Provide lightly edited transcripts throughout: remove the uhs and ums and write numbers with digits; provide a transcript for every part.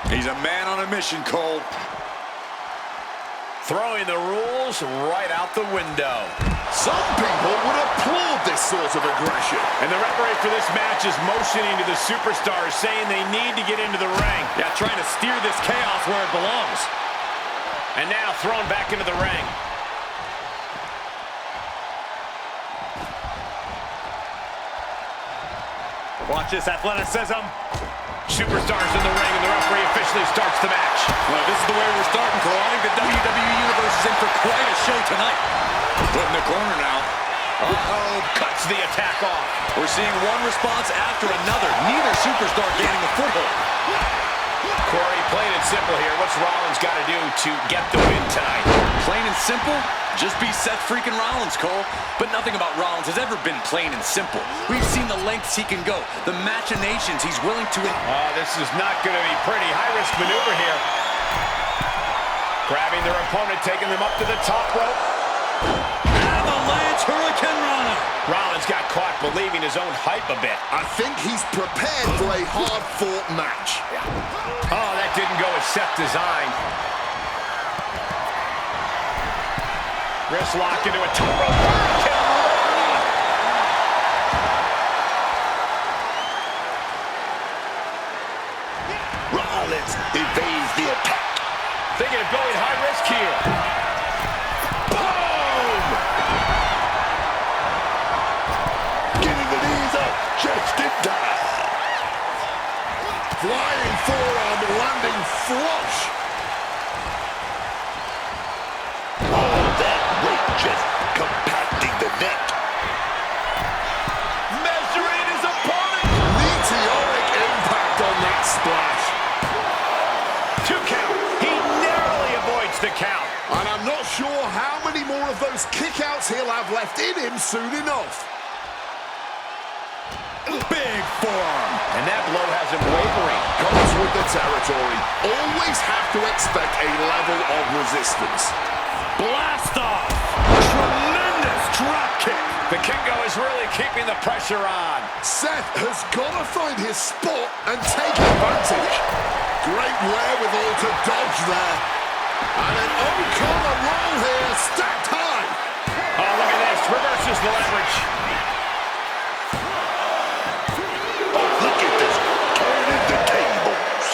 He's a man on a mission, Cole. Throwing the rules right out the window. Some people would applaud this sort of aggression. And the referee for this match is motioning to the superstars, saying they need to get into the ring. Yeah, trying to steer this chaos where it belongs. And now thrown back into the ring. Watch this athleticism. Superstars in the ring, and the referee officially starts the match. Well, this is the way we're starting, Cole. I think the WWE Universe is in for quite a show tonight. Put in the corner now. Uh-oh, cuts the attack off. We're seeing one response after another. Neither superstar gaining a foothold. Corey, plain and simple here. What's Rollins got to do to get the win tonight? Plain and simple? Just be Seth freaking Rollins, Cole. But nothing about Rollins has ever been plain and simple. We've seen the lengths he can go, the machinations he's willing to... This is not going to be pretty. High-risk maneuver here. Grabbing their opponent, taking them up to the top rope. Avalanche Hurricane Rana. Rollins got caught believing his own hype a bit. I think he's prepared for a hard-fought match. Oh, that didn't go as Seth designed. Wrist lock into a top rope. Rollins evades the attack. Thinking of going high risk here. Boom! Getting the knees up, chest it down. Flying forearm, landing flush. Oh, that weight just compacting the neck. Measuring his opponent. Meteoric impact on that splash. 2 count. He narrowly avoids the count. And I'm not sure how many more of those kickouts he'll have left in him soon enough. Big forearm. And that blow has him wavering. Comes with the territory. Always have to expect a level of resistance. Blast off. Tremendous drop kick. The Kingo is really keeping the pressure on. Seth has got to find his spot and take advantage. Great wherewithal to dodge there. And an O'Connor roll here, stacked high. Oh, look at this. Reverses the leverage. Look at this, turning the tables.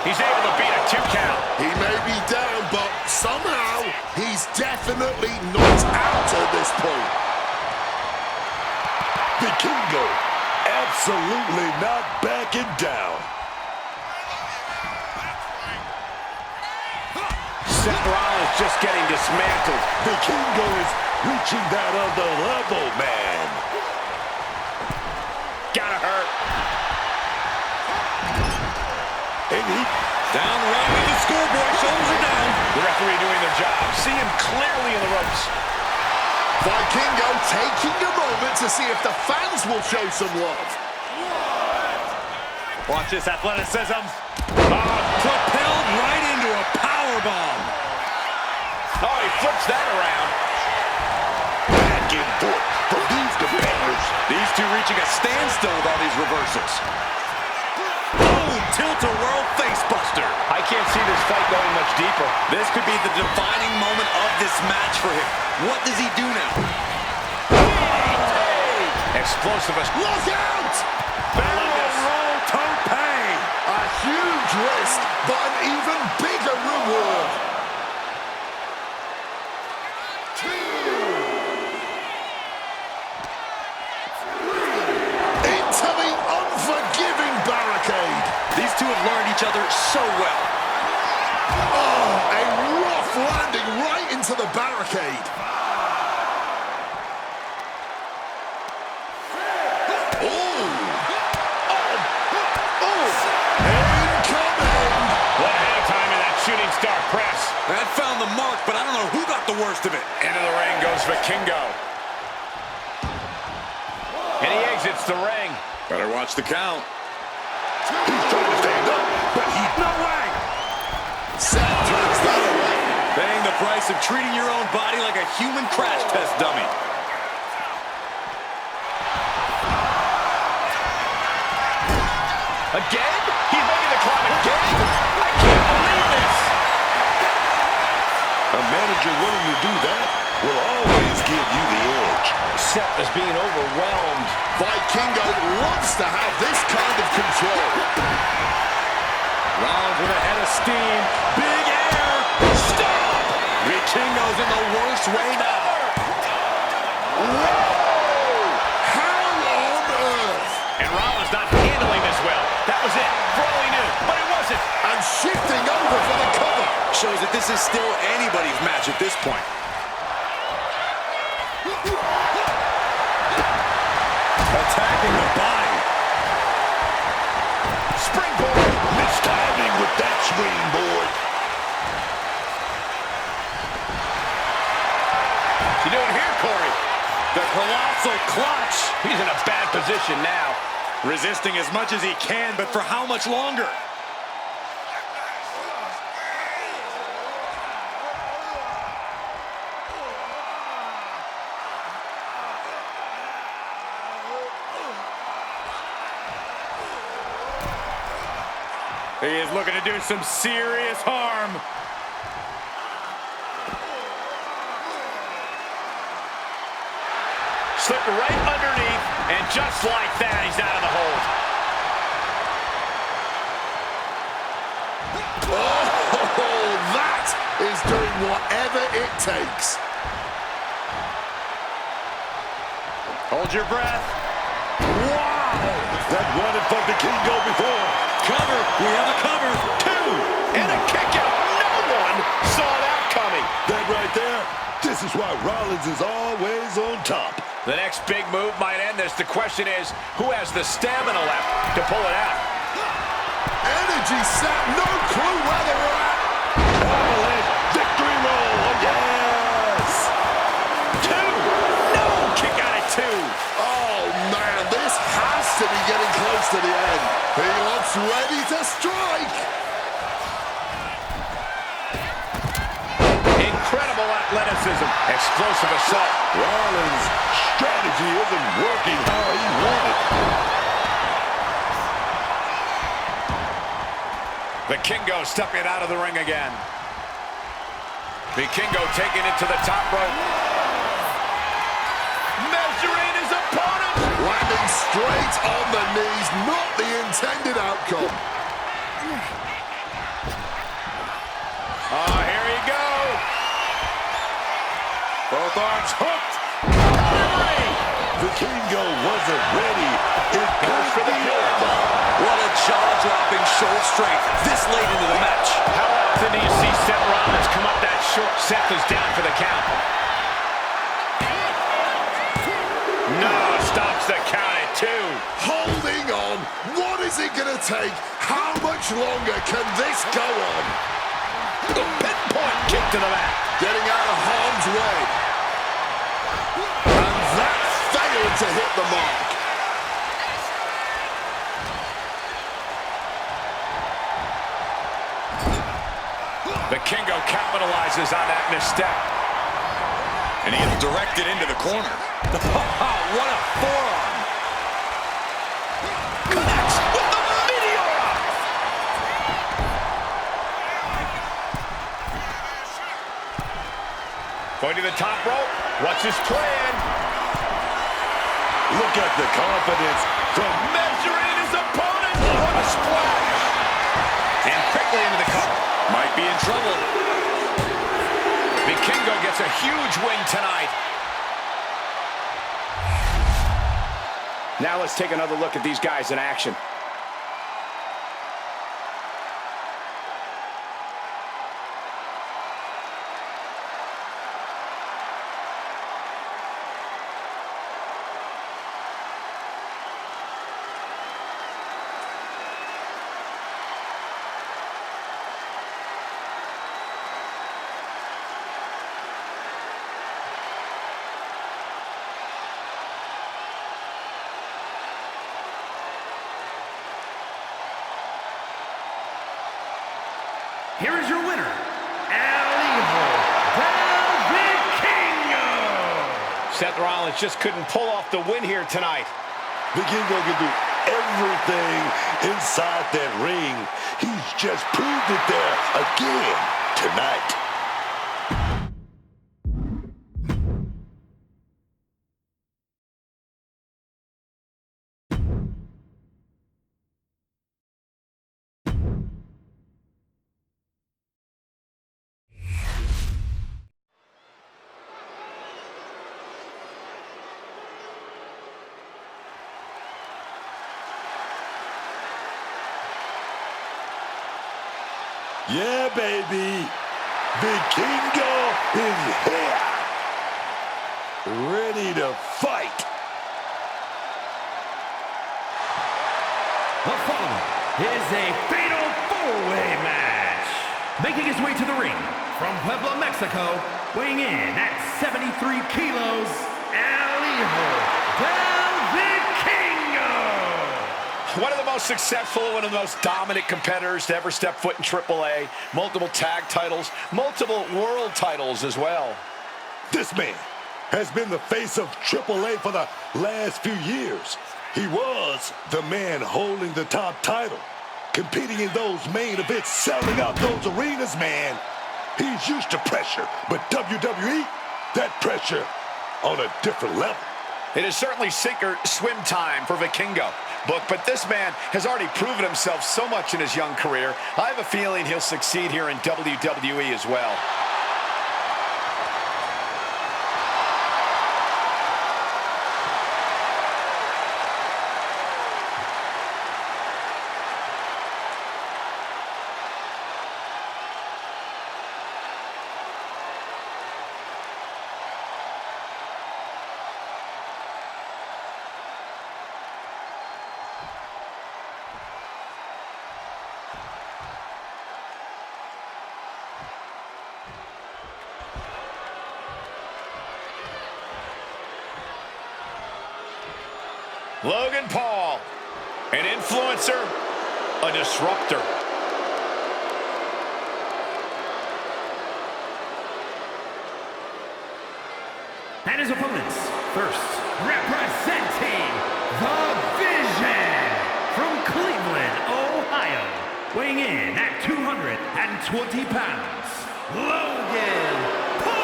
He's able to beat a 2 count. He may be down, but somehow he's definitely not out at this point. The Kingo absolutely not backing down. Seth Rollins just getting dismantled. The Kingo is reaching that other level, man. Gotta hurt. And he Down the right with the schoolboy, shoulders are down. The referee doing their job. See him clearly in the ropes. Vikingo taking a moment to see if the fans will show some love. Watch this athleticism. Propelled right into a powerbomb. Oh, he flips that around. Back and forth from these competitors. These two reaching a standstill with all these reversals. Boom! Tilt-a-whirl facebuster. I can't see this fight going much deeper. This could be the defining moment of this match for him. What does he do now? Explosive. Look out! Barrel roll tope. A huge risk, but an even bigger reward. Into the unforgiving barricade. These two have learned each other so well. Oh, a rough landing right into the barricade. Shooting star press. That found the mark, but I don't know who got the worst of it. Into the ring goes Vikingo. And he exits the ring. Better watch the count. He's trying to stand up, but no way. Seth turns that away. Paying the price of treating your own body like a human crash test dummy. Again? He's making the climb again? I can't believe this. A manager willing to do that will always give you the edge. Seth is being overwhelmed. Vikingo loves to have this kind of control. Rollins with a head of steam. Big air. Stop! Vikingo's in the worst way now. Whoa! How on earth? And Rollins not handling this well. That was it, for all he knew, but it wasn't. And shifting over for the cover. Shows that this is still anybody's match at this point. Attacking the body. Springboard. Mistiming with that springboard. What's he doing here, Corey? The colossal clutch. He's in a bad position now. Resisting as much as he can, but for how much longer? He is looking to do some serious harm. Slipped right underneath, and just like that, he's out of the hold. Oh, that is doing whatever it takes. Hold your breath. Wow! That running from Vikingo before. Cover. We have a cover. 2, and a kick out. No one saw that coming. That right there, this is why Rollins is always on top. The next big move might end this. The question is, who has the stamina left to pull it out? Energy set, no clue where they were at. Avalanche victory roll. Oh, yes! 2. No, kick out at 2. Oh, man, this has to be getting close to the end. He looks ready to strike. Incredible athleticism. Explosive assault. Rollins' strategy isn't working how he wanted. Vikingo stepping out of the ring again. Vikingo taking it to the top rope. Measuring his opponent. Landing straight on the knees, not the intended outcome. Oh, here you go. Both arms hooked. Vikingo wasn't ready. It goes for the elbow. What a jaw-dropping shoulder strength this late into the match. How often do you see Seth Rollins come up that short? Seth is down for the count. No, stops the count at 2. Holding on. What is it going to take? How much longer can this go on? The pinpoint kick to the mat. Getting out of harm's way. And that failed to hit the mark. Vikingo capitalizes on that misstep. And he is directed into the corner. What a forearm. Connects with the Meteora. Going to the top rope. What's his plan? Look at the confidence from Measuring his opponent. What a splash. And quickly into the cover. Might be in trouble. Vikingo gets a huge win tonight. Now let's take another look at these guys in action. Here is your winner, El Hijo del Vikingo. Seth Rollins just couldn't pull off the win here tonight. Vikingo can do everything inside that ring. He's just proved it there again tonight. Yeah, baby. Vikingo is here. Ready to fight. The following is a fatal four-way match. Making his way to the ring from Puebla, Mexico, weighing in at 73 kilos, Alejo del Vikingo. One of the most successful, one of the most dominant competitors to ever step foot in AAA. Multiple tag titles, multiple world titles as well. This man has been the face of AAA for the last few years. He was the man holding the top title, competing in those main events, selling out those arenas, man. He's used to pressure, but WWE, that pressure on a different level. It is certainly sink or swim time for Vikingo. But this man has already proven himself so much in his young career. I have a feeling he'll succeed here in WWE as well. Logan Paul, an influencer, a disruptor. And his opponents, first, representing The Vision from Cleveland, Ohio, weighing in at 220 pounds, Logan Paul.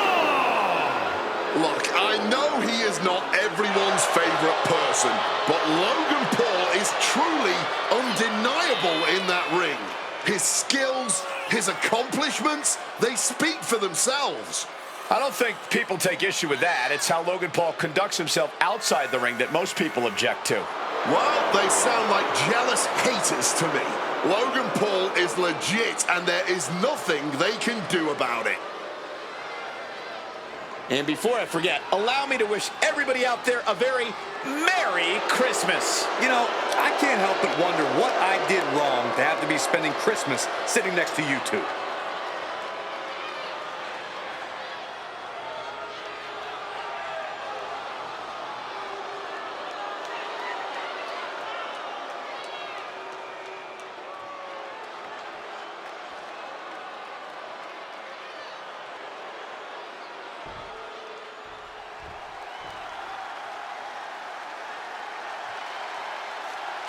Look, I know he is not everyone's favorite person, but Logan Paul is truly undeniable in that ring. His skills, his accomplishments, they speak for themselves. I don't think people take issue with that. It's how Logan Paul conducts himself outside the ring that most people object to. Well, they sound like jealous haters to me. Logan Paul is legit, and there is nothing they can do about it. And before I forget, allow me to wish everybody out there a very Merry Christmas. You know, I can't help but wonder what I did wrong to have to be spending Christmas sitting next to you two.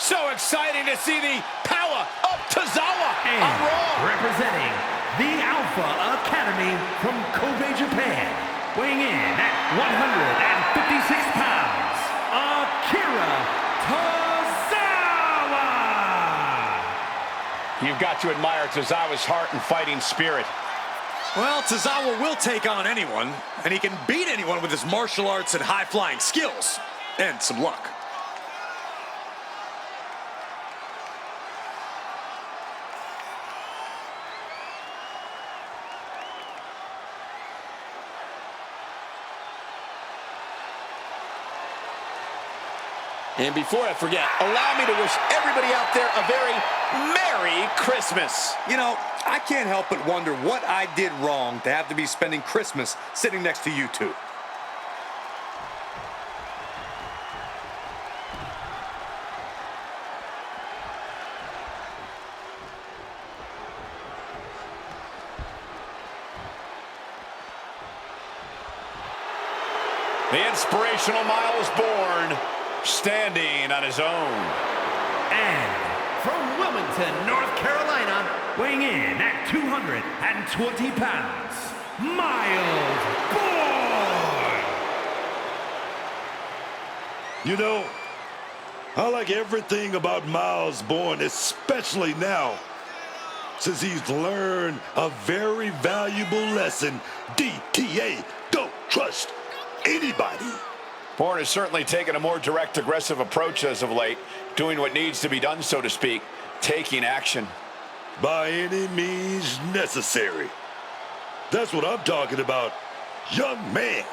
So exciting to see the power of Tozawa on Raw. Representing the Alpha Academy from Kobe, Japan, weighing in at 156 pounds, Akira Tozawa. You've got to admire Tozawa's heart and fighting spirit. Well, Tozawa will take on anyone, and he can beat anyone with his martial arts and high-flying skills, and some luck. And before I forget, allow me to wish everybody out there a very Merry Christmas. You know, I can't help but wonder what I did wrong to have to be spending Christmas sitting next to you two. The inspirational Miles Bourne, standing on his own. Arlington, North Carolina, weighing in at 220 pounds, Miles Bourne! You know, I like everything about Miles Bourne, especially now, since he's learned a very valuable lesson. DTA, don't trust anybody. Bourne has certainly taken a more direct, aggressive approach as of late, doing what needs to be done, so to speak, taking action. By any means necessary. That's what I'm talking about, young man.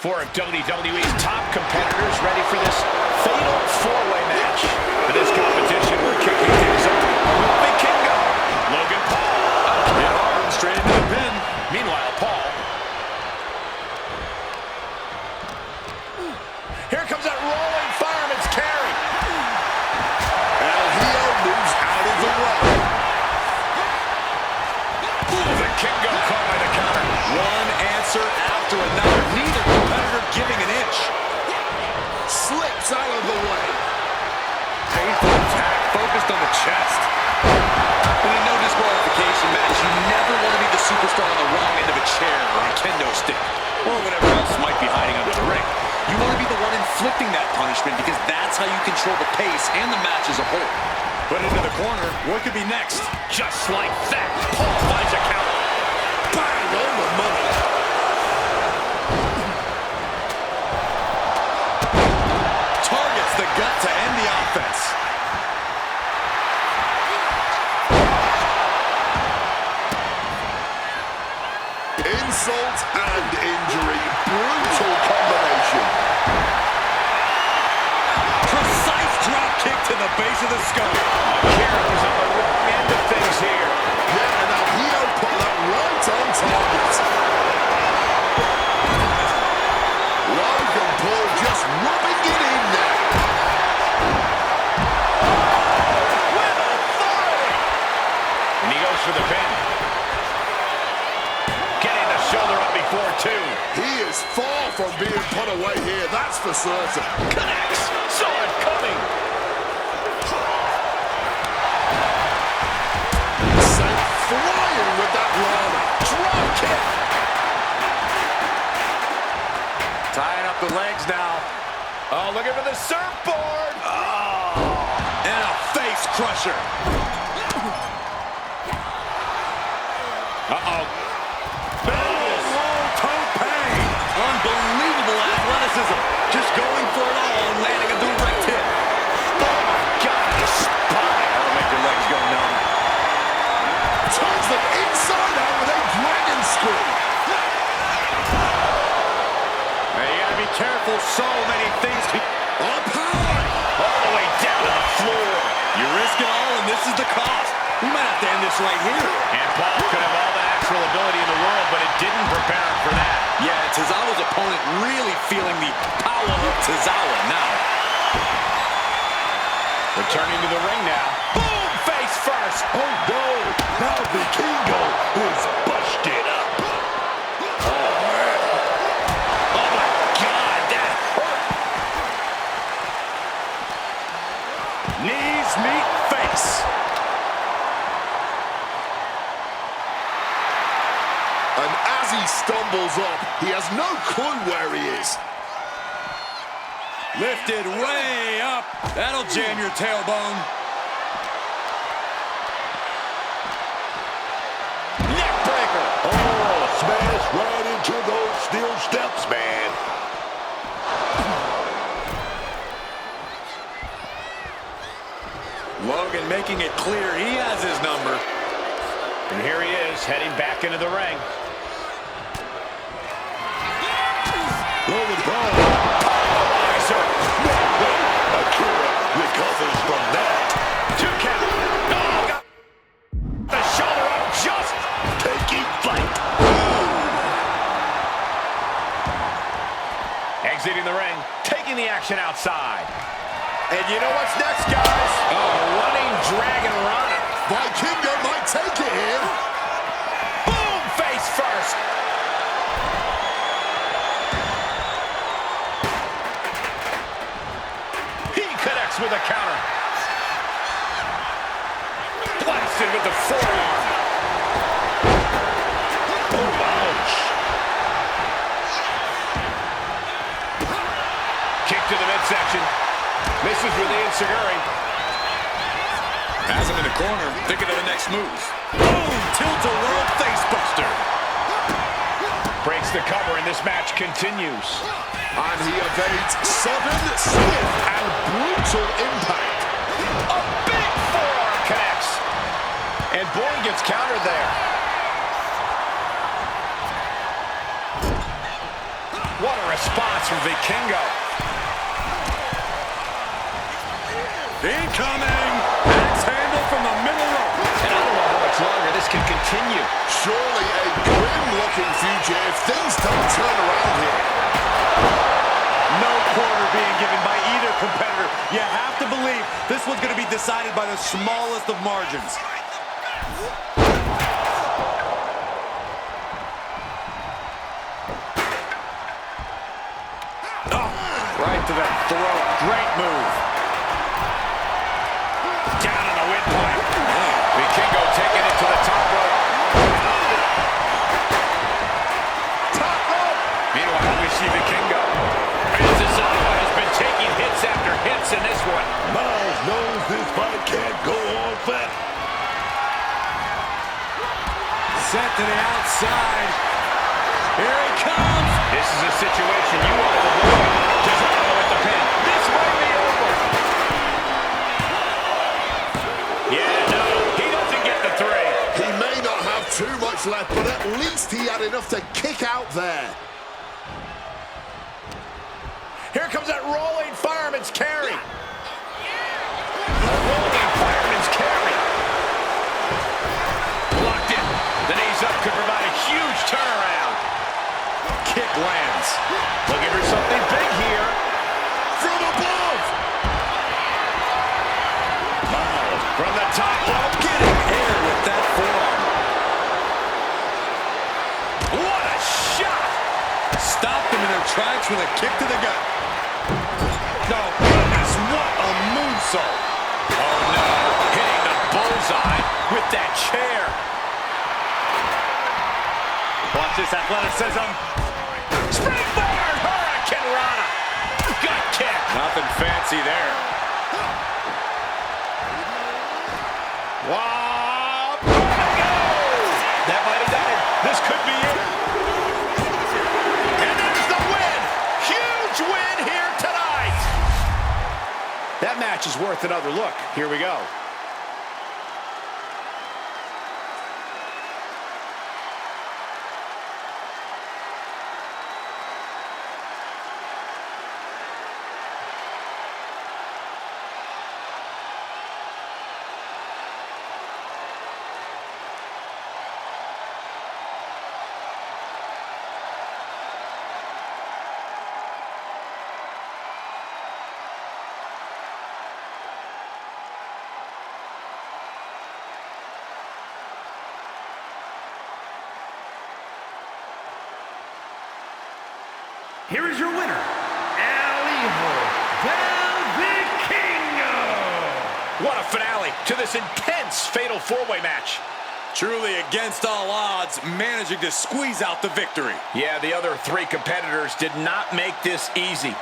Four of WWE's top competitors ready for this fatal four-way match. For this competition, we're kicking things off with Vikingo, Logan Paul. Hit hard, straight into the pin. Meanwhile, Paul. Here comes that rolling fireman's carry. El Hijo moves out of the way. Vikingo caught by the counter. One answer after another. Neither competitor giving an inch. Slips out of the way. Painful attack, focused on the chest. In a no disqualification match, you never want to be the superstar on the wrong end of a chair or a kendo stick, or whatever else might be hiding under the ring. You want to be the one inflicting that punishment because that's how you control the pace and the match as a whole. But into the corner, what could be next? Just like that, Paul finds a counter. Bang on the money. Targets the gut to end the offense. Insult and injury. Brutal combination. Precise drop kick to the base of the skull. Kieran was on the wrong end of things here. Yeah, and El Hijo put that right on target. Logan Paul just rubbing it in there. With authority. And he goes for the pin. Getting the shoulder up before two. He is far from being put away here, that's for certain. Connects. Saw it coming. Sent flying with that Rana. Drop kick. Tying up the legs now. Oh, looking for the surfboard. Oh, and a face crusher. Uh-oh. Unbelievable athleticism. Just going for it all and landing a direct hit. Oh, my God. The spine. That'll make your legs go numb. Turns them inside out with a dragon screw. Hey, you gotta be careful. So many things can... Up high. All the way down to the floor. You risk it all, and this is the cost. We might have to end this right here. And Paul could have all the natural ability in the world, but it didn't prepare him for that. Yeah, Tozawa's opponent really feeling the power of Tozawa now. Returning to the ring now. Boom! Face first. Oh no, now Vikingo is busted up. Oh, my God. That hurt. Knees meet face. And as he stumbles up, he has no clue where he is. Lifted way up. That'll jam your tailbone. Neck breaker. Oh, smash right into those steel steps, man. Logan making it clear he has his number. And here he is, heading back into the ring. Logan Paul. Akira recovers from that. 2 count. Oh, got the shoulder up just. Taking flight. Exiting the ring, taking the action outside. And you know what's next, guys? Oh, running Dragon Rana. Vikingo might take it here. Boom, face first. He connects with a counter. Blasted with the forearm. Oh, ouch. Kick to the midsection. Misses with the enziguri. Has him in the corner, thinking of the next move. Boom! Tilt-a-whirl facebuster. Breaks the cover, and this match continues. And he evades sudden, swift, and brutal impact. A big forearm connects. And Bourne gets countered there. What a response from Vikingo. Incoming! Axe handle from the middle rope. And I don't know how much longer this can continue. Surely a grim-looking future if things don't turn around here. No quarter being given by either competitor. You have to believe this one's going to be decided by the smallest of margins. Oh, right to the throat. Great move. Down on the windpipe. Vikingo taking it to the top rope. Top rope. Meanwhile, we see Vikingo. And Cesaro has been taking hits after hits in this one. Miles knows this fight can't go on forever. Set to the outside. Here he comes. This is a situation you want to avoid. Cesaro with the pin. This might be over. Yeah, no, he doesn't get the 3. He may not have too much left, but at least he had enough to kick out there. Here comes that rolling fireman's carry. A rolling fireman's carry. Blocked it. The knees up could provide a huge turnaround. Kick lands. Looking for something big here. From above. Miles From the top rope. Getting aired with that forearm. What a shot. Stopped them in their tracks with a kick to the gut. No, goodness, what a moonsault. Oh no, hitting the bullseye with that chair. Watch this athleticism. Springboard Hurricane Rana. Gut kick. Nothing fancy there. Wow. That might have done it. This could be it. And there's the win. Huge win here tonight. That match is worth another look. Here we go. Here is your winner, Alijo Del Vikingo. What a finale to this intense fatal four-way match. Truly against all odds, managing to squeeze out the victory. Yeah, the other 3 competitors did not make this easy.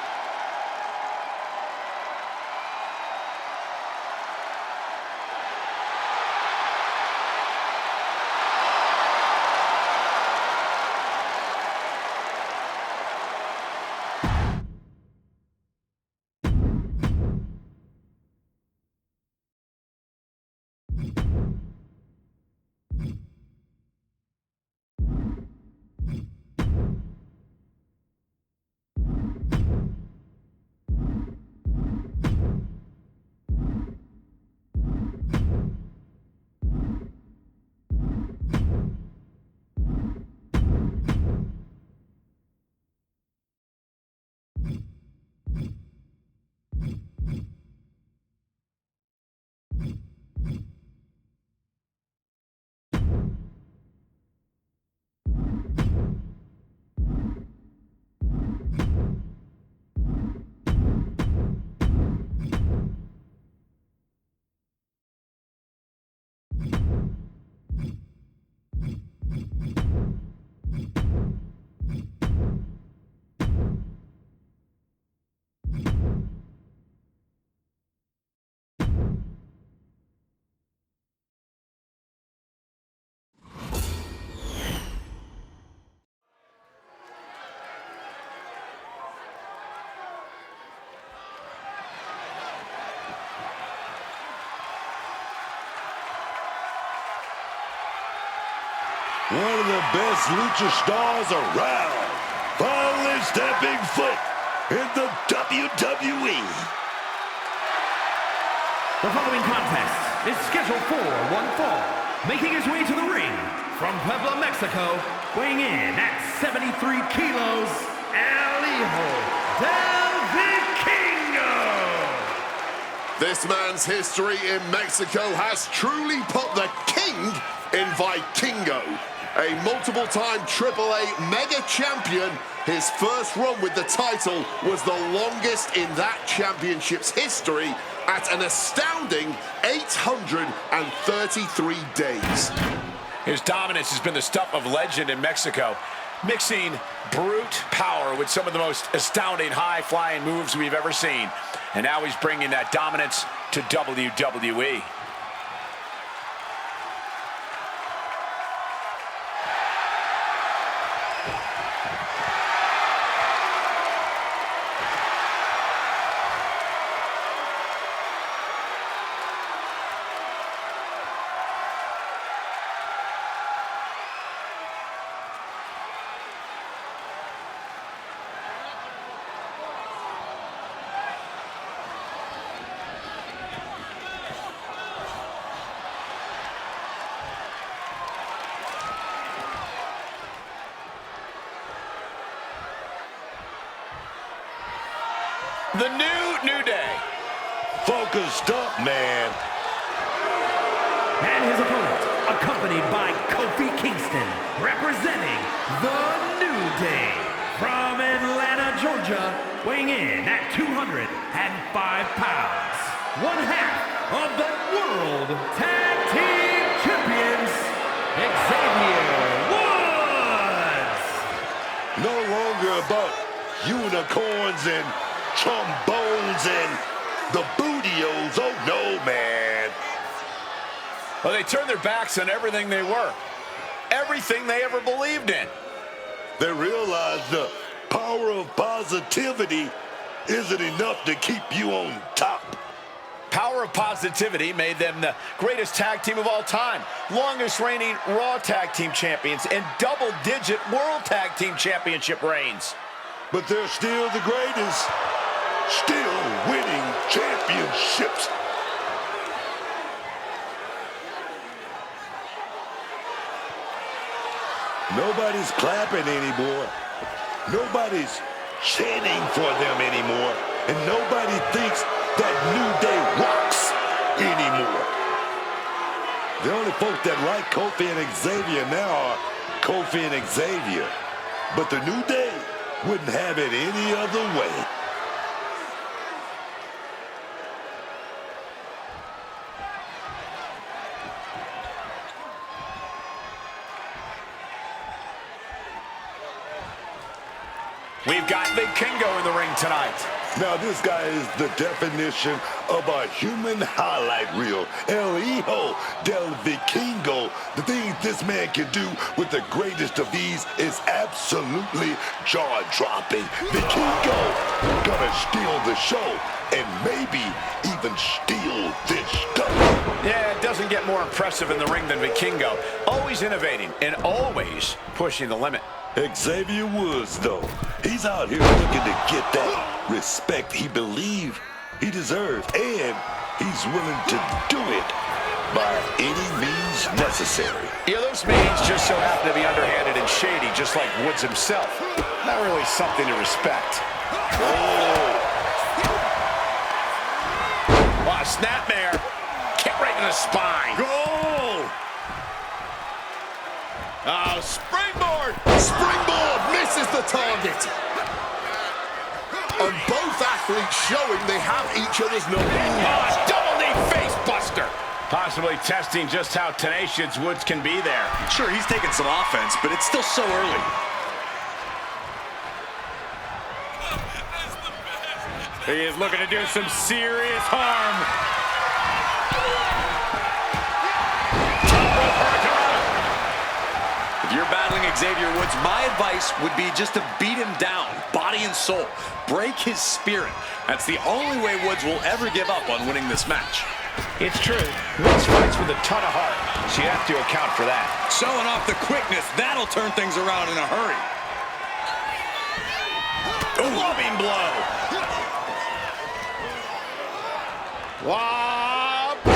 one of the best lucha stars around, finally stepping foot in the WWE. The following contest is scheduled for one fall. Making his way to the ring from Puebla, Mexico, weighing in at 73 kilos, El Hijo del Vikingo. This man's history in Mexico has truly put the king in Vikingo. A multiple-time AAA mega champion, his first run with the title was the longest in that championship's history at an astounding 833 days. His dominance has been the stuff of legend in Mexico, mixing brute power with some of the most astounding high-flying moves we've ever seen. And now he's bringing that dominance to WWE. The New Day. Focused up, man. And his opponent, accompanied by Kofi Kingston, representing the New Day. From Atlanta, Georgia, weighing in at 205 pounds. One half of the World Tag Team Champions, Xavier Woods. No longer about unicorns and trombones and the bootios. Oh, no, man. Well, they turned their backs on everything they were. Everything they ever believed in. They realized the power of positivity isn't enough to keep you on top. Power of positivity made them the greatest tag team of all time, longest reigning Raw Tag Team Champions, and double-digit World Tag Team Championship reigns. But they're still the greatest, still winning championships. Nobody's clapping anymore. Nobody's chanting for them anymore. And nobody thinks that New Day rocks anymore. The only folk that like Kofi and Xavier now are Kofi and Xavier. But the New Day wouldn't have it any other way. We've got Vikingo in the ring tonight. Now this guy is the definition of a human highlight reel. El Hijo del Vikingo. The things this man can do with the greatest of these is absolutely jaw-dropping. Vikingo gonna steal the show and maybe even steal this stuff. Yeah, it doesn't get more impressive in the ring than Vikingo. Always innovating and always pushing the limit. Xavier Woods, though, he's out here looking to get that respect he believed he deserves, and he's willing to do it by any means necessary. Yeah, those means just so happen to be underhanded and shady, just like Woods himself. Not really something to respect. Oh, Wow, snapmare. Kick right in the spine. goal! Oh, springboard! Springboard misses the target. And both athletes showing they have each other's number. Oh, double knee face buster. Possibly testing just how tenacious Woods can be there. Sure, he's taking some offense, but it's still so early. He is looking to do some serious harm. If you're battling Xavier Woods, my advice would be just to beat him down, body and soul. Break his spirit. That's the only way Woods will ever give up on winning this match. It's true, Woods fights with a ton of heart, so you have to account for that. Showing off the quickness, that'll turn things around in a hurry. Loving blow. Wow, go!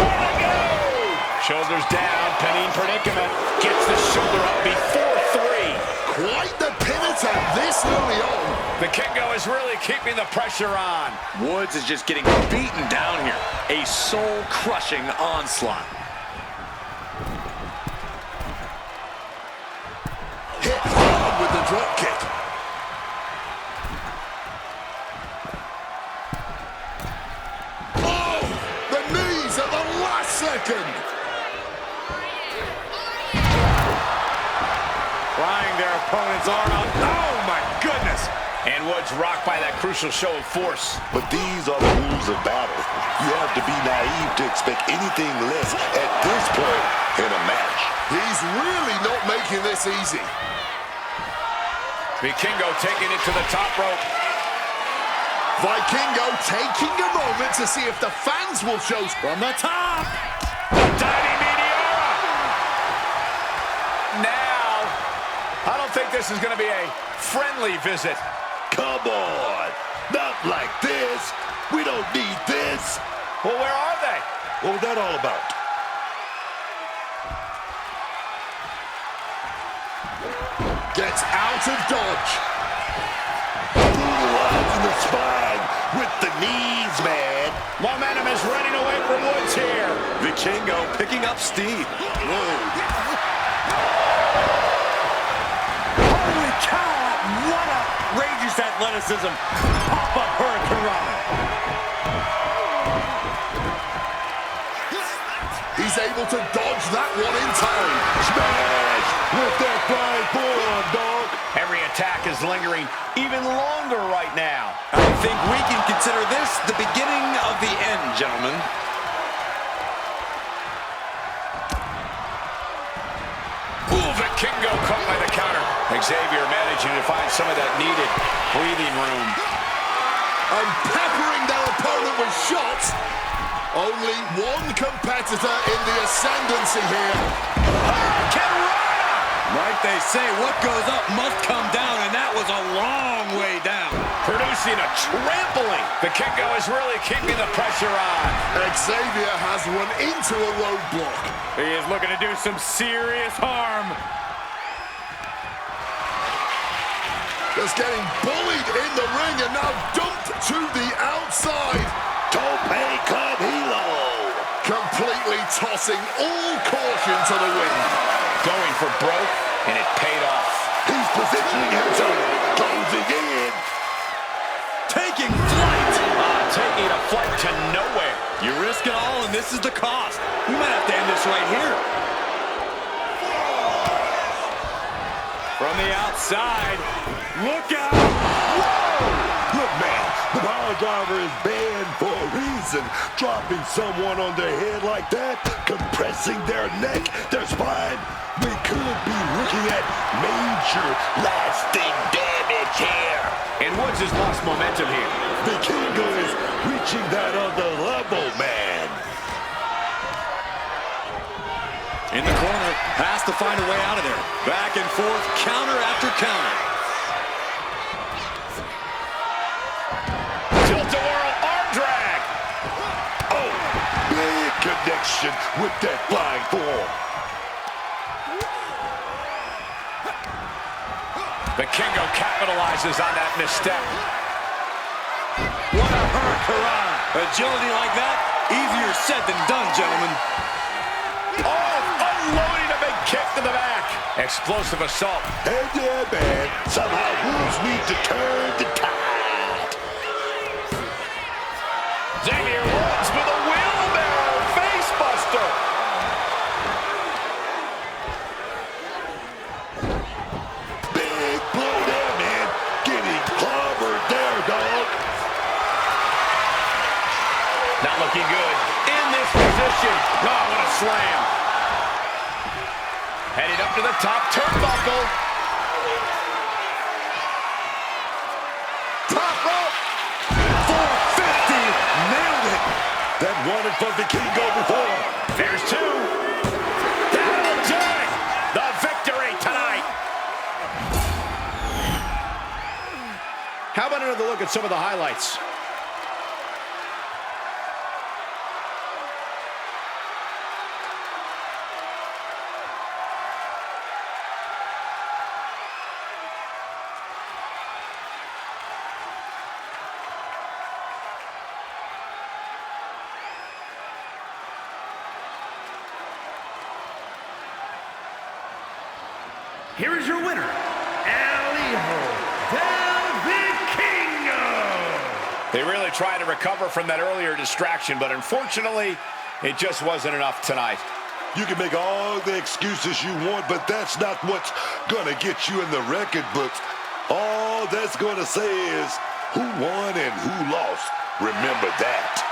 Shoulders down, pinning predicament. Gets the shoulder up before 3. Quite the pin attempt this early on. The Kingo is really keeping the pressure on. Woods is just getting beaten down here. A soul-crushing onslaught. Hit hard with the drop kick. Oh, the knees at the last second. Prying their opponent's arm out. Oh, my goodness. And Woods rocked by that crucial show of force. But these are the rules of battle. You have to be naive to expect anything less at this point in a match. He's really not making this easy. Vikingo taking it to the top rope. Vikingo taking a moment to see if the fans will show. From the top. Diving Meteora. Now, I don't think this is going to be a friendly visit. Come on. Not like this. We don't need this. Well, where are they? What was that all about? Gets out of dodge. Brutalized in the spine with the knees, man. Momentum is running away from Woods here. Vikingo picking up steam. Holy cow! What outrageous athleticism. Pop-up Hurricanrana. He's able to dodge that one in time. Smash with that flying forearm, dog. Every attack is lingering even longer right now. I think we can consider this the beginning of the end, gentlemen. Ooh, Vikingo caught by the counter. Xavier managing to find some of that needed breathing room. And peppering their opponent with shots. Only one competitor in the ascendancy here. Like they say, what goes up must come down, and that was a long way down. Producing a trampling. Vikingo is really keeping the pressure on. Xavier has run into a roadblock. He is looking to do some serious harm. Just getting bullied in the ring and now dumped to the outside. Tope con hilo. Completely tossing all caution to the wind. Going for broke, and it paid off. He's positioning himself. Closing in. Taking flight. Taking a flight to nowhere. You risk it all, and this is the cost. We might have to end this right here. From the outside. Look out. Whoa! Look, man, the power driver is banned for a reason. Dropping someone on their head like that, compressing their neck, their spine. We could be looking at major lasting damage here. And Woods has lost momentum here. Vikingo is reaching that other level, man. In the corner, has to find a way out of there. Back and forth, counter after counter. Tilt-a-whirl arm drag. Oh, big connection with that flying form. Vikingo capitalizes on that misstep. What a hurricanrana. Agility like that, easier said than done, gentlemen. Oh, unloading a big kick to the back. Explosive assault. And yeah, man, somehow Woods need to turn the tide. Xavier Woods with a wheelbarrow facebuster. Big blow there, man. Getting clobbered there, dog. Not looking good. In this position. Oh, what a slam. Headed up to the top turnbuckle. Top rope. 450. Nailed it. That wanted for Vikingo How about another look at some of the highlights? Here is your winner, El Hijo del Vikingo. They really tried to recover from that earlier distraction, but unfortunately, it just wasn't enough tonight. You can make all the excuses you want, but that's not what's gonna get you in the record books. All that's gonna say is who won and who lost. Remember that.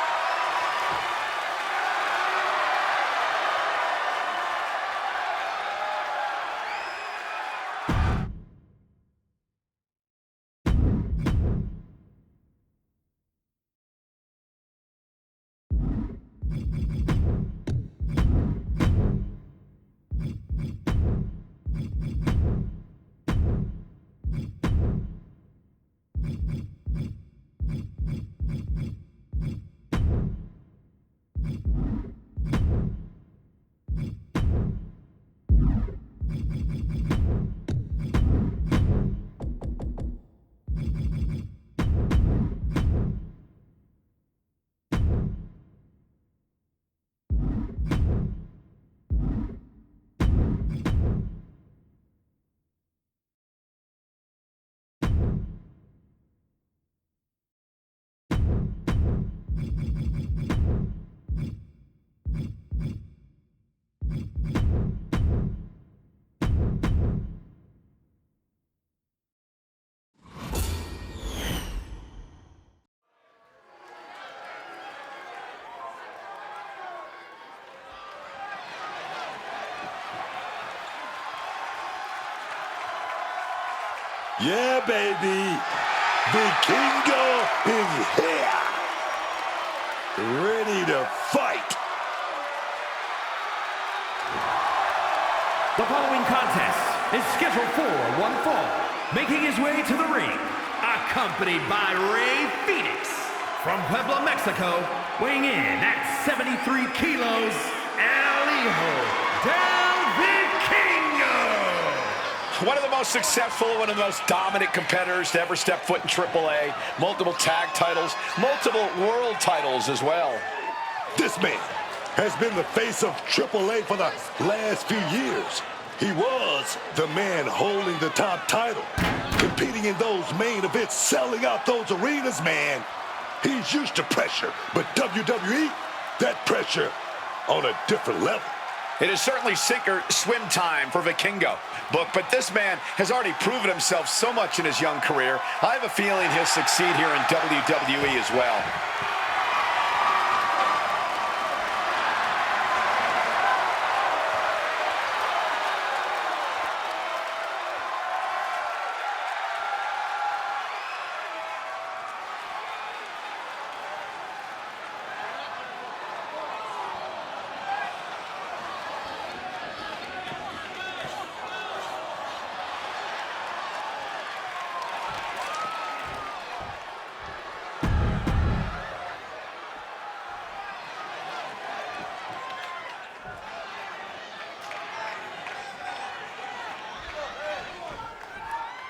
Yeah, baby. Vikingo is here. Ready to fight. The following contest is scheduled for one fall. Making his way to the ring, accompanied by Rey Fenix. From Puebla, Mexico, weighing in at 73 kilos, El Hijo del Vikingo. One of the most successful, one of the most dominant competitors to ever step foot in AAA. Multiple tag titles, multiple world titles as well. This man has been the face of AAA for the last few years. He was the man holding the top title, competing in those main events, selling out those arenas, man. He's used to pressure, but WWE, that pressure on a different level. It is certainly sink or swim time for Vikingo. But this man has already proven himself so much in his young career. I have a feeling he'll succeed here in WWE as well.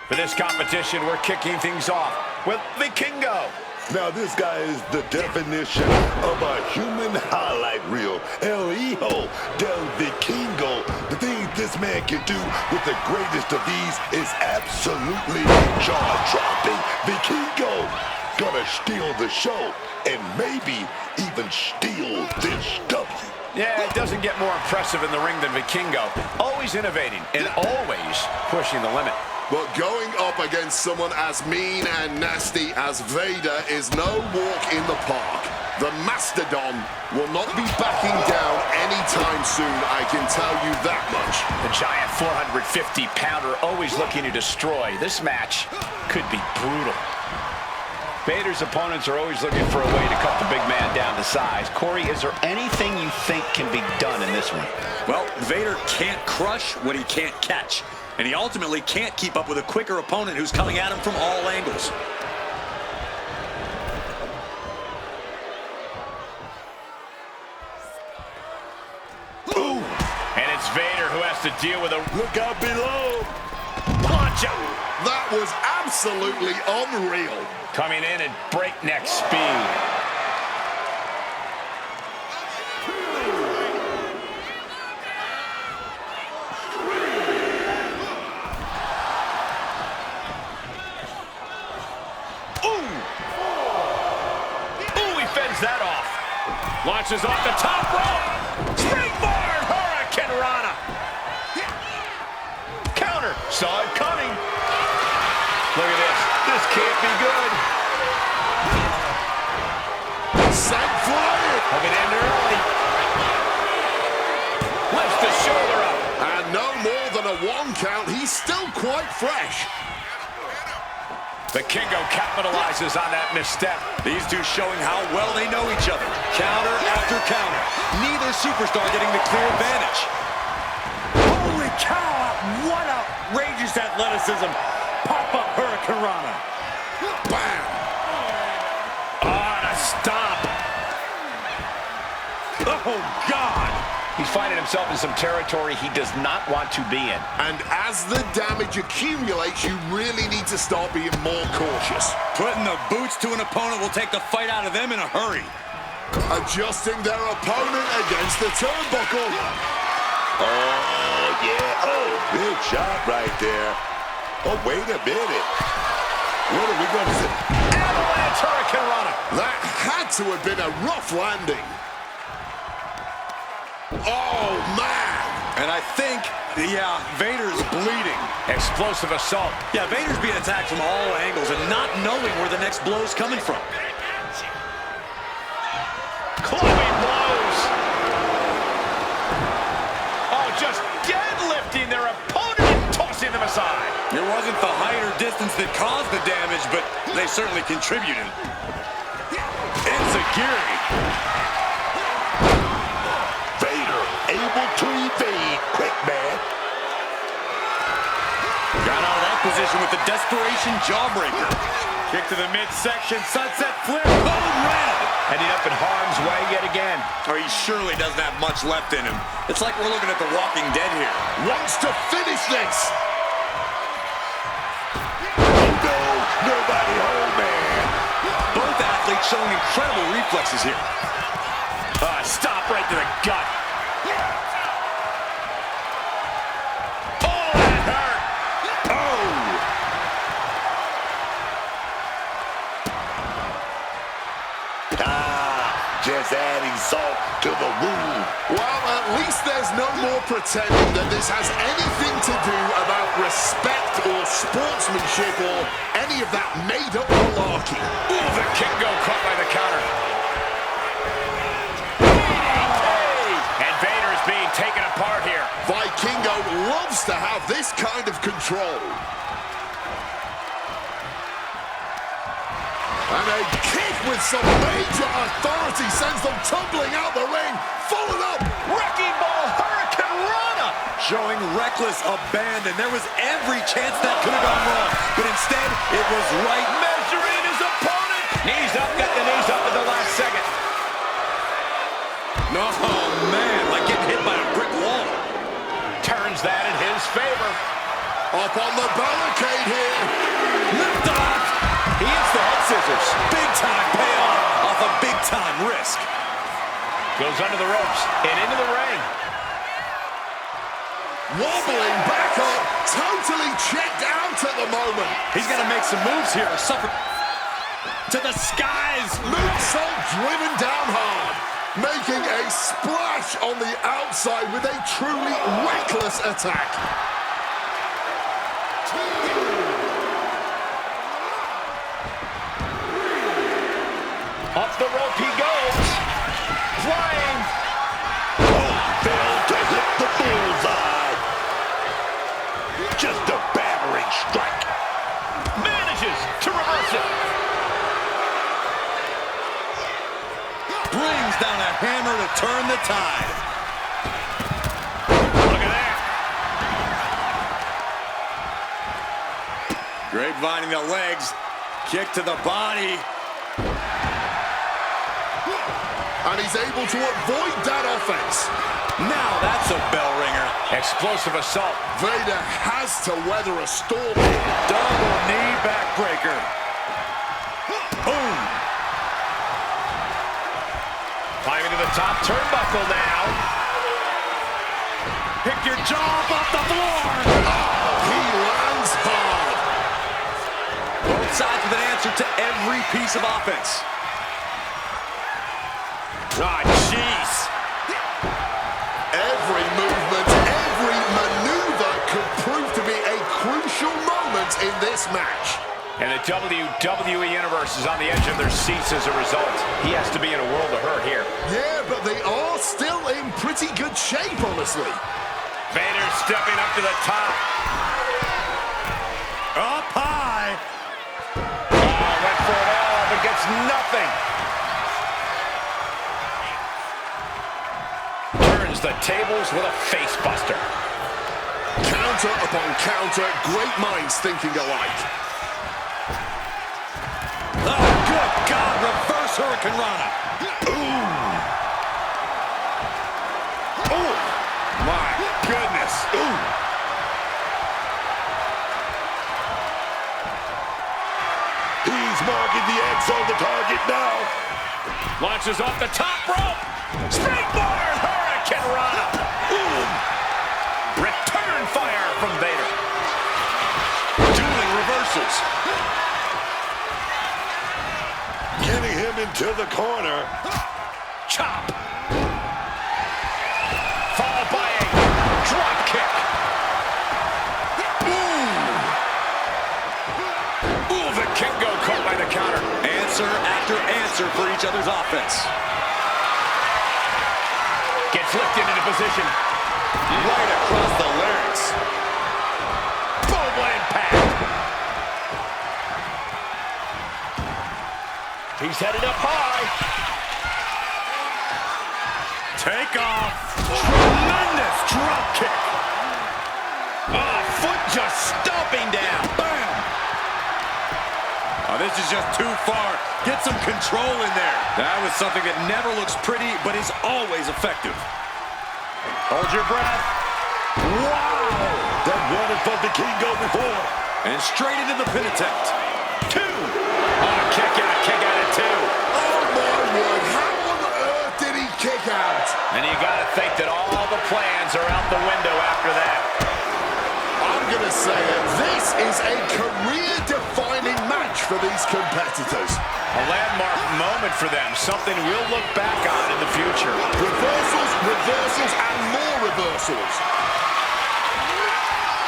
For this competition, we're kicking things off with Vikingo. Now this guy is the definition of a human highlight reel. El Hijo del Vikingo. The thing this man can do with the greatest of these is absolutely jaw-dropping. Vikingo gonna steal the show and maybe even steal this W. Yeah, it doesn't get more impressive in the ring than Vikingo. Always innovating and always pushing the limit. But going up against someone as mean and nasty as Vader is no walk in the park. The Mastodon will not be backing down anytime soon, I can tell you that much. The giant 450-pounder always looking to destroy. This match could be brutal. Vader's opponents are always looking for a way to cut the big man down to size. Corey, is there anything you think can be done in this one? Well, Vader can't crush what he can't catch. And he ultimately can't keep up with a quicker opponent who's coming at him from all angles. to deal with a Look out below. punch. That was absolutely unreal. Coming in at breakneck speed. That off. Launches off the top rope. Springboard Hurricane Rana. Counter. Saw it coming. Look at this. This can't be good. Sent flying. Hook it in early. Lifts the shoulder up. And no more than a 1 count. He's still quite fresh. The Kingo capitalizes on that misstep. These two showing how well they know each other. Counter after counter. Neither superstar getting the clear advantage. Holy cow! What outrageous athleticism. Pop-up Hurricane Rana. Bam! Oh, and a stomp. Oh, God! He's finding himself in some territory he does not want to be in. And as the damage accumulates, you really need to start being more cautious. Putting the boots to an opponent will take the fight out of them in a hurry. Adjusting their opponent against the turnbuckle. Oh, yeah. Oh, big shot right there. Oh, wait a minute. What are we going to say? Avalanche Hurricane Rana. That had to have been a rough landing. Oh, man! And I think, yeah, Vader's bleeding. Explosive assault. Yeah, Vader's being attacked from all angles and not knowing where the next blow's coming from. Clubbing blows. Oh, just deadlifting their opponent and tossing them aside. It wasn't the height or distance that caused the damage, but they certainly contributed. Enziguri. Able to evade. Quick, man. Got out of that position with the desperation jawbreaker. Kick to the midsection, sunset flip. Code red. Ending up in harm's way yet again. Oh, he surely doesn't have much left in him. It's like we're looking at The Walking Dead here. Wants to finish this. No, nobody home, man. Both athletes showing incredible reflexes here. Stop right to the gut. Just adding salt to the wound. Well, at least there's no more pretending that this has anything to do about respect or sportsmanship or any of that made-up malarkey. Ooh, the Kingo caught by the counter. And Vader is being taken apart here. Vikingo loves to have this kind of control. And a kick with some major authority sends them tumbling out the ring. Followed up. Wrecking Ball Hurricane Rana. Showing reckless abandon. There was every chance that could have gone wrong. But instead, it was right. Measuring his opponent. Knees up, got the knees up at the last second. No, man, like getting hit by a brick wall. Turns that in his favor. Up on the barricade here. Lift off. He hits the head scissors. Big time payoff off a big time risk. Goes under the ropes and into the ring. Wobbling back up. Totally checked out at the moment. He's got to make some moves here or suffer to the skies. Moonsault driven down hard. Making a splash on the outside with a truly reckless attack. Up the rope he goes. Flying. Failed to hit the bullseye. Just a battering strike. Manages to reverse it. Brings down a hammer to turn the tide. Look at that. Grapevining the legs. Kick to the body. and he's able to avoid that offense. Now that's a bell ringer. Explosive assault. Vader has to weather a storm here. Double knee backbreaker. Boom. Climbing to the top turnbuckle now. Pick your jaw up off the floor. He lands hard. Both sides with an answer to every piece of offense. Ah, jeez. Every movement, every maneuver could prove to be a crucial moment in this match. And the WWE Universe is on the edge of their seats as a result. He has to be in a world of hurt here. Yeah, but they are still in pretty good shape, honestly. Vader stepping up to the top. Up high. Went for it all, but gets nothing. Turns the tables with a face buster. Counter upon counter, great minds thinking alike. Oh, good God, reverse Hurricane Rana. Oh, my goodness. Ooh. He's marking the X on the target now. Launches off the top rope. Springboard Hurricane Rana. Boom. Return fire from Vader. Dueling reversals. Getting him into the corner. Chop. Followed by a drop kick. Ooh, the Kingo caught by the counter. Answer after answer for each other's offense. Gets lifted into position. Right across the larynx. Boom, impact. He's headed up high. Take off. Tremendous drop kick. Foot just stomping down. Bam. Oh, this is just too far. Get some control in there. That was something that never looks pretty, but is always effective. Hold your breath. Wow! That running from the Kingo before. And straight into the pin attempt. 2. Oh, kick out at 2. Oh my word, how on earth did he kick out? And you got to think that all the plans are out the window after that. I'm going to say it, this is a career-defining match for these competitors. A landmark moment for them, something we'll look back on in the future. Reversals, reversals, and more reversals.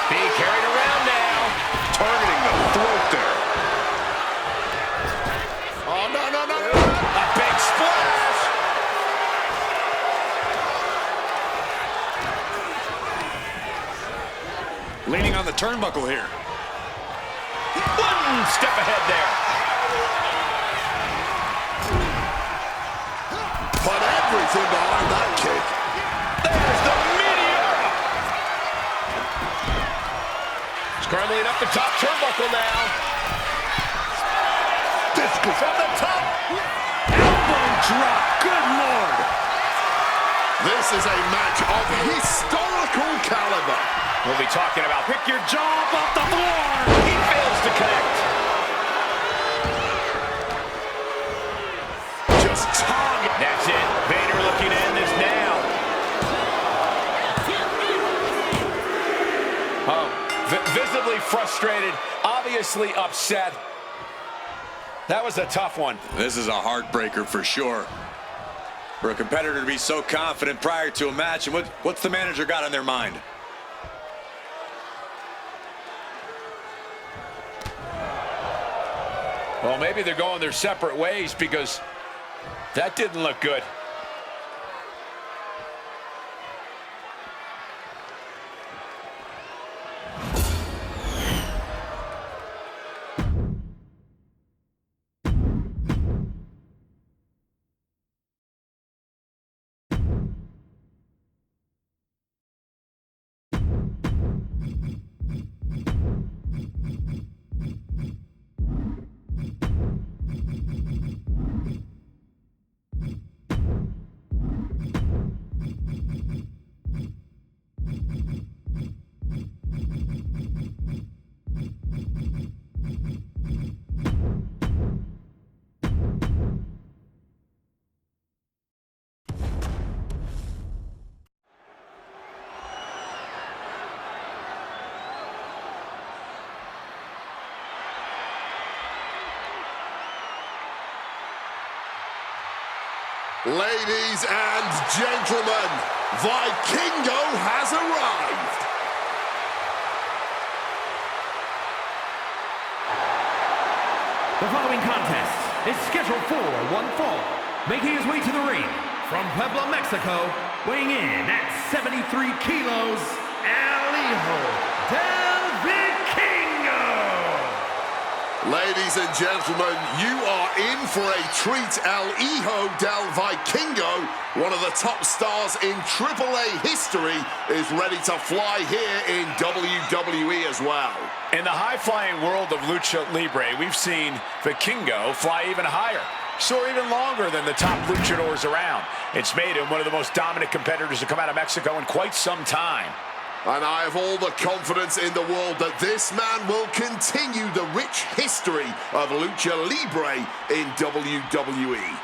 Being carried around now. Targeting the throat there. Oh, no. A big splash. Leaning on the turnbuckle here. One step ahead there. But everything behind that kick. There's the Meteor. Scrambling up the top turnbuckle now. Discus From the top. Elbow drop. Good Lord. This is a match of historical caliber. We'll be talking about Pick your jaw up off the floor. he fails to connect. Just target. That's it. Vader looking to end this now. Visibly frustrated, obviously upset. That was a tough one. This is a heartbreaker for sure. For a competitor to be so confident prior to a match, and what's the manager got on their mind? Well, maybe they're going their separate ways because that didn't look good. Ladies and gentlemen, Vikingo has arrived. The following contest is scheduled for one fall. Making his way to the ring from Puebla, Mexico, weighing in at 73 kilos, El Hijo del Vikingo. Ladies and gentlemen, you are in for a treat. El Hijo del Vikingo, one of the top stars in AAA history, is ready to fly here in WWE as well. In the high-flying world of Lucha Libre, we've seen Vikingo fly even higher, soar even longer than the top luchadors around. It's made him one of the most dominant competitors to come out of Mexico in quite some time. And I have all the confidence in the world that this man will continue the rich history of Lucha Libre in WWE.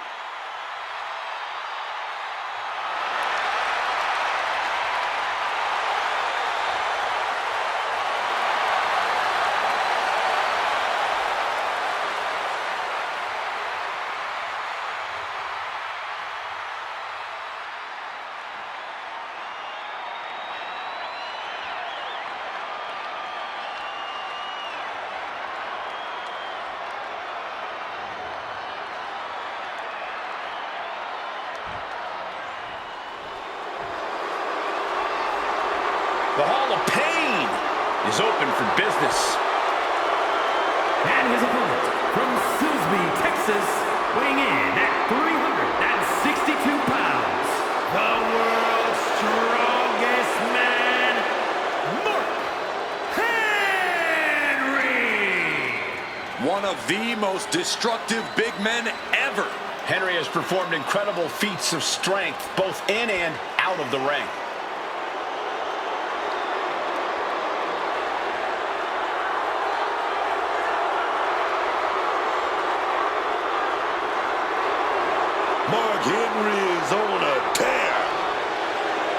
The Hall of Pain is open for business. And his opponent from Silsbee, Texas, weighing in at 362 pounds, the world's strongest man, Mark Henry. One of the most destructive big men ever. Henry has performed incredible feats of strength, both in and out of the ring. Mark Henry is on a tear.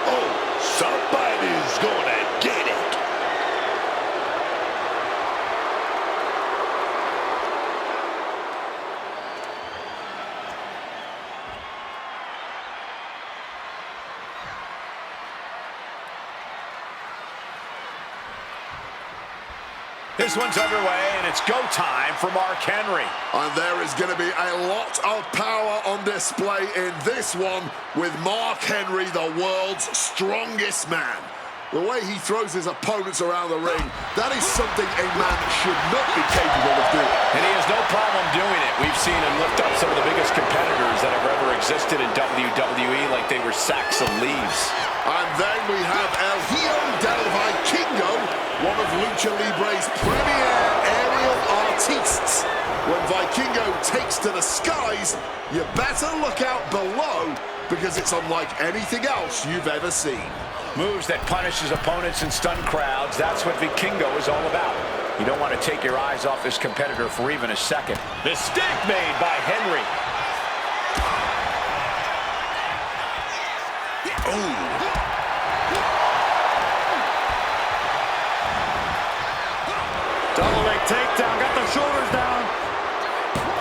Oh, somebody's gonna get it. This one's underway, and it's go time for Mark Henry. And there is going to be a lot of power on display in this one with Mark Henry, the world's strongest man. The way he throws his opponents around the ring, that is something a man should not be capable of doing. And he has no problem doing it. We've seen him lift up some of the biggest competitors that have ever existed in WWE like they were sacks of leaves. And then we have El Hijo del Vikingo, one of Lucha Libre's premier aerial artistes. When Vikingo takes to the skies, you better look out below because it's unlike anything else you've ever seen. Moves that punish his opponents and stun crowds, that's what Vikingo is all about. You don't want to take your eyes off this competitor for even a second. Mistake made by Henry. Oh. Double leg takedown, got the shoulders down.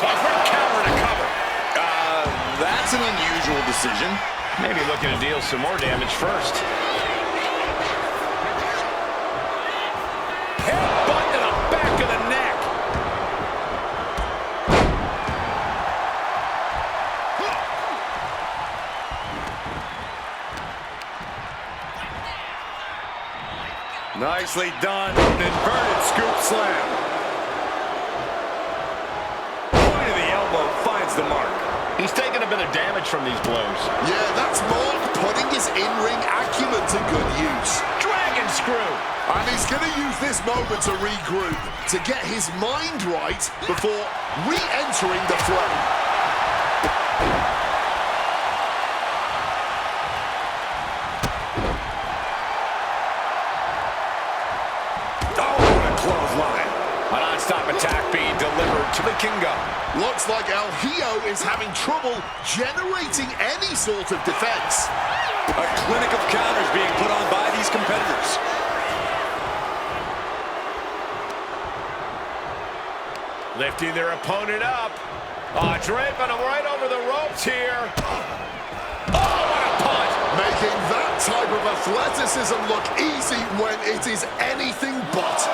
Front counter to cover. That's an unusual decision. Maybe looking to deal some more damage first. Headbutt to the back of the neck. Nicely done. Inverted scoop slam. Point of the elbow finds the mark. He's taking a bit of damage from these blows. Yeah, that's Mark putting his in-ring acumen to good use. Dragon screw. And he's going to use this moment to regroup, to get his mind right before re-entering the fray. A non-stop attack being delivered to Vikingo. Looks like El Hijo is having trouble generating any sort of defense. A clinic of counters being put on by these competitors. Lifting their opponent up. Oh, draping him right over the ropes here. Oh, what a punch. Making that type of athleticism look easy when it is anything but.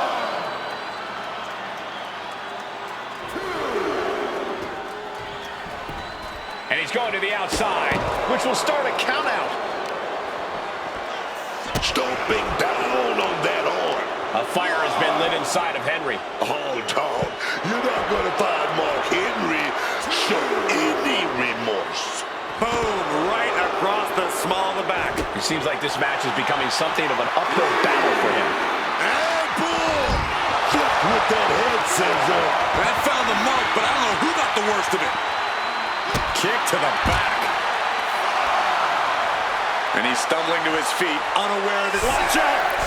And he's going to the outside, which will start a count out. Stomping down on that arm. A fire has been lit inside of Henry. Oh, Tom, you're not going to find Mark Henry show any remorse. Boom, right across the small of the back. It seems like this match is becoming something of an uphill battle for him. And boom! Flip with that head, Cesar. That found the mark, but I don't know who got the worst of it. Kick to the back. And he's stumbling to his feet, unaware of his... Watch out!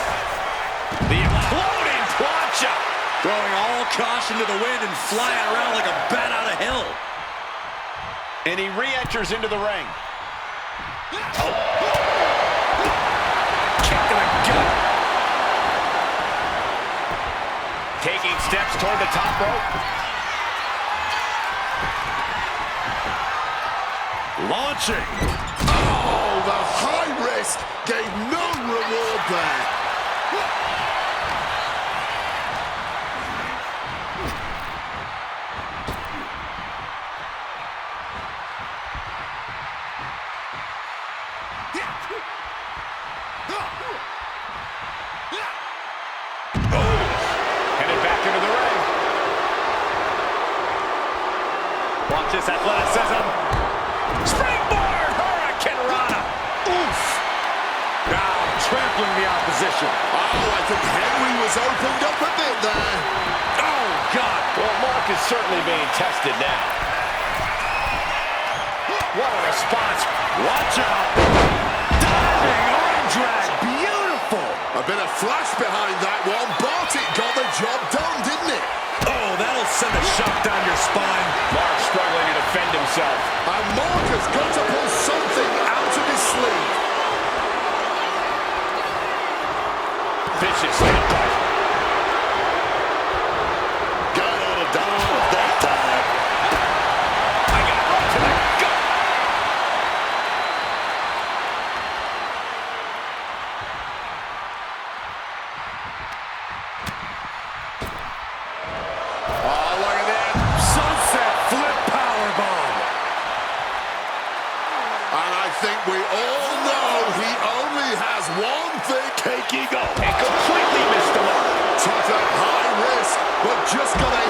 The imploding plancha. Throwing all caution to the wind and flying around like a bat out of hell. And he re-enters into the ring. Oh. Kick to the gut. Taking steps toward the top rope. Launching. Oh, the high risk gave no reward there. Headed back into the ring. Watch this athleticism. Springboard Hurricane Rana. Oof. Now trampling the opposition. Oh, I think Henry was opened up a bit there. Oh, God. Well, Mark is certainly being tested now. What a response. Watch out. Diving arm drag. Beautiful. A bit of flash behind that one, but it got the job done, didn't it? Oh, that'll send a shock down your spine. Mark struggling to defend himself. And Mark has got to pull something out of his sleeve. Vicious snapbite. Got out of dodge that time. I got right to the gut. Oh, look at that. Sunset flip powerbomb. And I think we all know he only has one thing taking off. And completely missed the mark. Took that high risk, but just got to